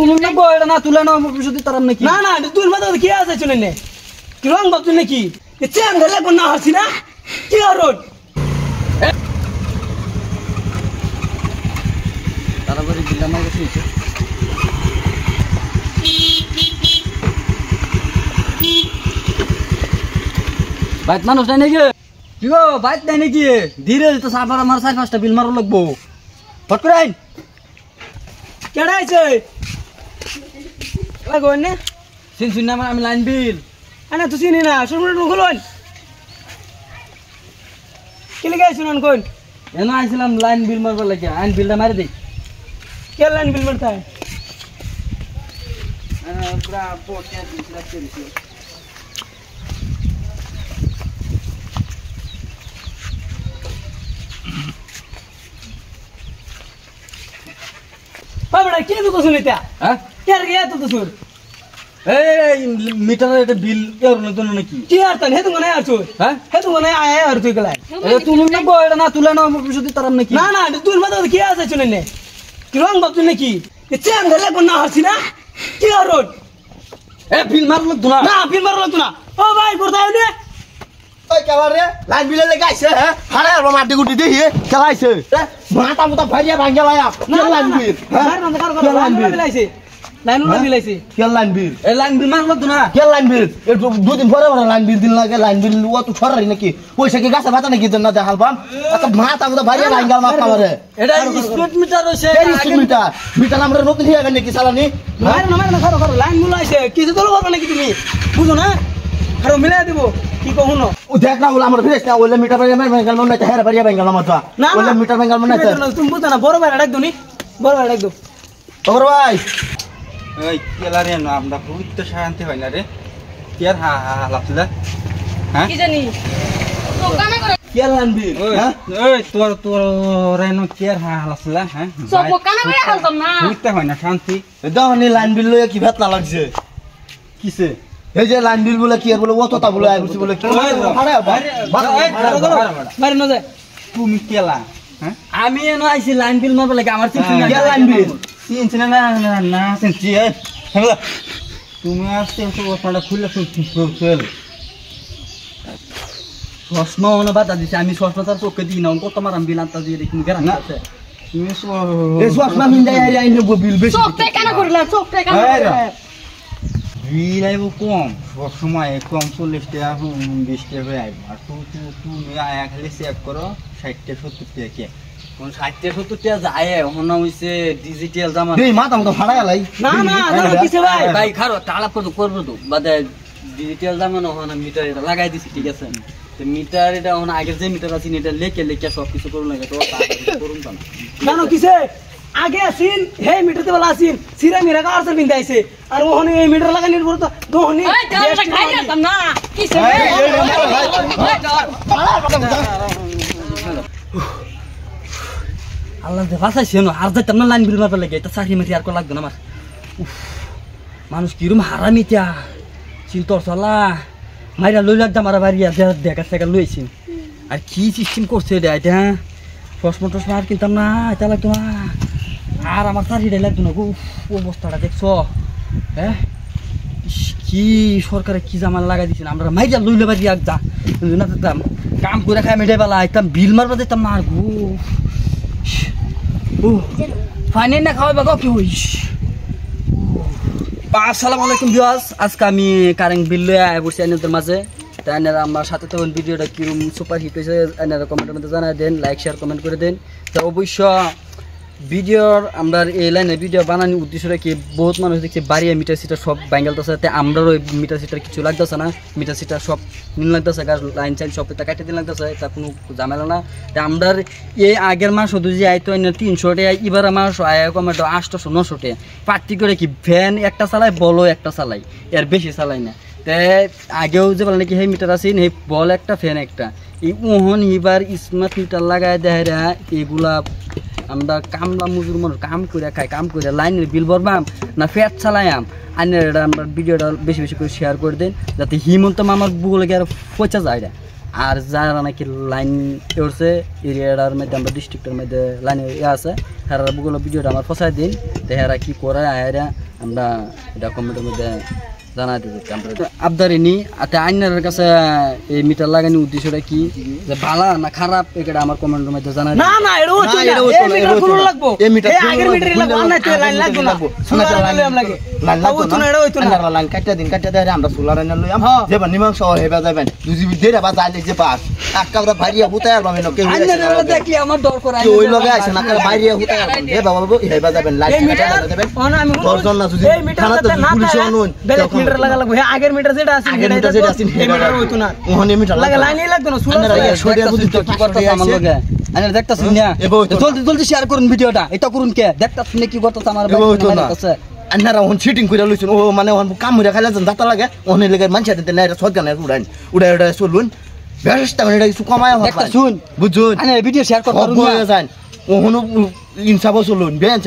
তুলুন না গো এটা না তুলে না ভবিষ্যতে তারাম নাকি না না তুই মাথা কি আছে শুনে নে কি রং বাপ তুই নাকি এ চেন ধরে কোন না হাসি না কি রোড তারপরে বিল্লা মার কাছে নিচে বাইত মানুষ নাই নাকি কি গো বাইত নাই নাকি ধীরে তো সাবার আমার 4-5টা বিল মারো লাগবো ফট করে আইন কেডা আইছে লাগো না শুন না আমি লাইন বিল আনা তুই চিনি না শুরু ঢুকলন কি লাগাই শুনন কোন এনো আইছিলাম লাইন বিল মারবার লাগি আইন বিলটা মারি দেই কে লাইন বিল মারতা है পুরা পোটে দিছিলা করেছি बड़ा के तो सुनता হ্যাঁ क्या गया तो सुन এই মিটার এটা বিল এর জন্য নাকি কি আর তান হে তো না আর চো হ্যাঁ হে তো না আয়া আর তুই গলাই এ তুলুন না গো এটা না তুলে না ভবিষ্যতে তারাম নাকি না না তুই মাথা কি আছে শুনে নে কি রং বাপ তুই নাকি এ চেন ধরে কোন না হাসি না কি আর রোড এ বিল মারলো না না ফির মারলো তো না ও ভাই করতাও নে ওই কেলা রে লাইন বিলে লেগে আইছে হ্যাঁ হারে আর মাটি গুটি দেখি কেলা আইছে মাথা মুতা ভাইয়া ভাঙ্গা লায়া কে লাইন বিল মার না কর লাইন বিলাইছে লাইন বিলাইছে কে লাইন বিল এই লাইন বিল মারলো না কে লাইন বিল এ দুদিন পরে পরে লাইন বিল দিন লাগে লাইন বিল ও তো ছড়ারি নাকি পয়সা কি গাছে ভাতা নাকি না দেখাল পাম একটা মাথা মুতা ভাইয়া ভাঙ্গা মাথা মারে এটা স্পিড মিটার হইছে মিটার মিটার আমরা নতুন হিয়া নাকি চালানি মার না কর লাইন বিলাইছে কিছু তো বলবো নাকি তুমি বুঝো না আর মিলাই দেব কি কহু না ও দেখ না ওলা আমরা ফিরেস না ওলা মিটার ভাঙ্গা মনে না হেরা ভাইয়া ভাঙ্গা মাথা না ওলা মিটার ভাঙ্গা মনে না তুমি বুঝো না বড় ভাই ডাক দনি বড় ভাই ডাক দো ওর ভাই এই কেলা রে না আমরা বহুত শান্তি হয় না রে কি আর হা হা লাগছিলা হ্যাঁ কি জানি দোকানে করে কে লাইন বিল হ্যাঁ এই তোর রেনো কি আর হা লাগছিলা হ্যাঁ সব দোকানে করে হালতাম না বহুত হয় না শান্তি দহনি লাইন বিল লইয়া কি ভাত না লাগছে কিসে এই যে লাইন বিল বলে কি আর বলে অতটা বলে আইছি বলে কি মারে না যায় তুমি কেলা হ্যাঁ আমি এনো আইছি লাইন বিল মারবার লাগে আমার চিন্তা কে লাইন বিল চিন্তা না না চিন্তি তুমি আসতে ওটা খুলে চল চশমা ওনা বাতা দিছে আমি চশমা তার চোখে দিই না কত মারাম বিল আনতা দিয়ে দেখুন গেরান আছে তুমি এই চশমা মিন যায় আই নেব বিল বেশি চোখটা কেন করলা চোখটা কেন করলা বিল আইব কম সবসময় কম 40 টাকা 20 টাকা আইব আর তুমি আয়া খালি চেক করো 60 টাকা 70 টাকা কে কোন 60 টাকা 70 টাকা যায় ওনা হইছে ডিজিটাল জামা এই মাথা মতো ফাড়া লাই না না না কিসে ভাই ভাই খারো টালা করবো তো বাদে ডিজিটাল জামা ওনা মিটার এটা লাগাই দিছি ঠিক আছে তো মিটার এটা ওনা আগের যে মিটার আছে এটা লেকে সব কিছু করুন লাগে তো করুন না জানো কিসে আগে আসিন হে মিটারতে বলা আসিন সিরা মিরা কা আরসর বিন্দা আইছে আর ওহনে এই মিটার লাগানির পর তো দোহনি এই জানটা খাই রাখতাম না কিসে আল্লাহ দে ভাষাইছে না আর যাইতাম না লাইন বিল মারবার লাগে এটা চাকরি মাটি আর কো লাগবে না আমার মানুষ কিরম হারামি তিয়া চিন্তর চলা মাইরা লই লাগতাম আর বাড়ি দেখা সেকা লইছি আর কি সিস্টেম করছে এটা টসমা আর কিনতাম না এটা লাগতো না আর আমার চাকরিটাই লাগতো না অবস্থাটা দেখছো হ্যাঁ কি সরকারে কি জামাল লাগাই দিচ্ছেন আমরা মাইরা লইলে বাড়ি একদা না যেতাম কাম করে খাই মেটাই বেলা একদম বিল মারবা যেতাম না আর ফাইনাল না খাওয়াই বাগো কি হইস আসসালামু আলাইকুম ভিউয়ার্স আজকে আমি কারেন্ট বিল লয়ে আয় বসে আপনাদের মাঝে তাই আপনারা আমার সাথে তখন ভিডিওটা কিরকম সুপার হিট হয়েছে আপনারা কমেন্টের মধ্যে জানাই দেন লাইক শেয়ার কমেন্ট করে দেন তো অবশ্য ভিডিওর আমরা এই লাইনে ভিডিও বানানোর উদ্দেশ্যটা কি বহুত মানুষ দেখছি বাড়িয়ে মিটার সিটার সব ব্যাঙ্গালতেছে তাই আমরাও ওই মিটার সিটার কিছু লাগতেছে না মিটার সিটার সব নীল লাগতেছে গাছ লাইন চাইন সব এটা কাটে দিন লাগতেছে তা কোনো ঝামেলা না তাই আমরা এই আগের মাস শুধু যে আইতো 300 টাকা এবার মাস আয় কমে 800 900 টাকা পার্টি করে কি ভ্যান একটা চালাই বলো একটা চালাই এর বেশি চালাই না তাই আগেও যে বলে নাকি হে মিটার আছে এই বল একটা ফ্যান একটা এই ওহন এবার স্মার্ট মিটার লাগায় দেয় এগুলা আমরা কামলা মজুর মানুষ কাম করে খাই কাম করে লাইনের বিল ভরবাম না ফ্যাট চালাইম আইনের আমরা ভিডিওটা বেশি বেশি করে শেয়ার করে দেন যাতে হিমন্ত মামার বুগুলো গিয়ে আর পচা যায় আর যারা নাকি লাইন করছে এরিয়াটার মধ্যে আমরা ডিস্ট্রিক্টের মধ্যে লাইন আছে তারা বুগুলো ভিডিওটা আমার ফসাই দিন তো এরা কি করে আয়রা আমরা এটা কমেন্টের মধ্যে জানা দিতে আমরা আবদারিনি আর আইনার কাছে এই মিটার লাগানোর উদ্দেশ্যটা কি যে ভালো না খারাপ এটা আমার কমেন্টের মধ্যে জানা না না এটা হচ্ছে না এই মিটার খুলে লাগবো এই আগের মিটার লাগবো না তো লাইন লাগবে না সোলার লাগাইলাম লাগে লাইন লাগবো না এটা হইতো না লাইন কাটতে দেয় আমরা সোলার এনে লইয়াম যেবা নিমাংস হেবা যাবেন দুজি দেরা বা যাইলে যে পাস আকাবরা ভারিয়া হুতায়ার বাবে না কেউ আইনার দেখলি আমার ডর করে কেউ ওই লগে আসে না ভারিয়া হুতায়ার হে বাবা হেবা যাবেন লাইন কাটতে দেবেন আমি দর্জন না যদি এই মিটার থানাতে পুলিশ আনুন মিটার লাগা লাগবে আগের মিটার যেটা আছে সেটা হইতো না ওহনে মিটার লাগা লাইনই লাগতো না সোলার সরিয়া বুঝি তো কি করতে আমার লগে আইনার দেখতাছেন না জলদি জলদি শেয়ার করুন ভিডিওটা এটা করুন কে দেখতাছেন কি করতেছ আমার কাছে আন্নারা ওহন চিটিং কইরা লইছেন ও মানে ওহন কাম হইরা খাইলা যান দাতা লাগে ওহনে লাগা মানছে দিতে না এটা সদগান উড়াই উড়াই চলুন ব্যবস্থা করে এটা কিছু কমায় হবে দেখতাছুন বুঝুন আইনার ভিডিও শেয়ার করতে পারুন না ওহন ইনসাফ চলুন বেঞ্চ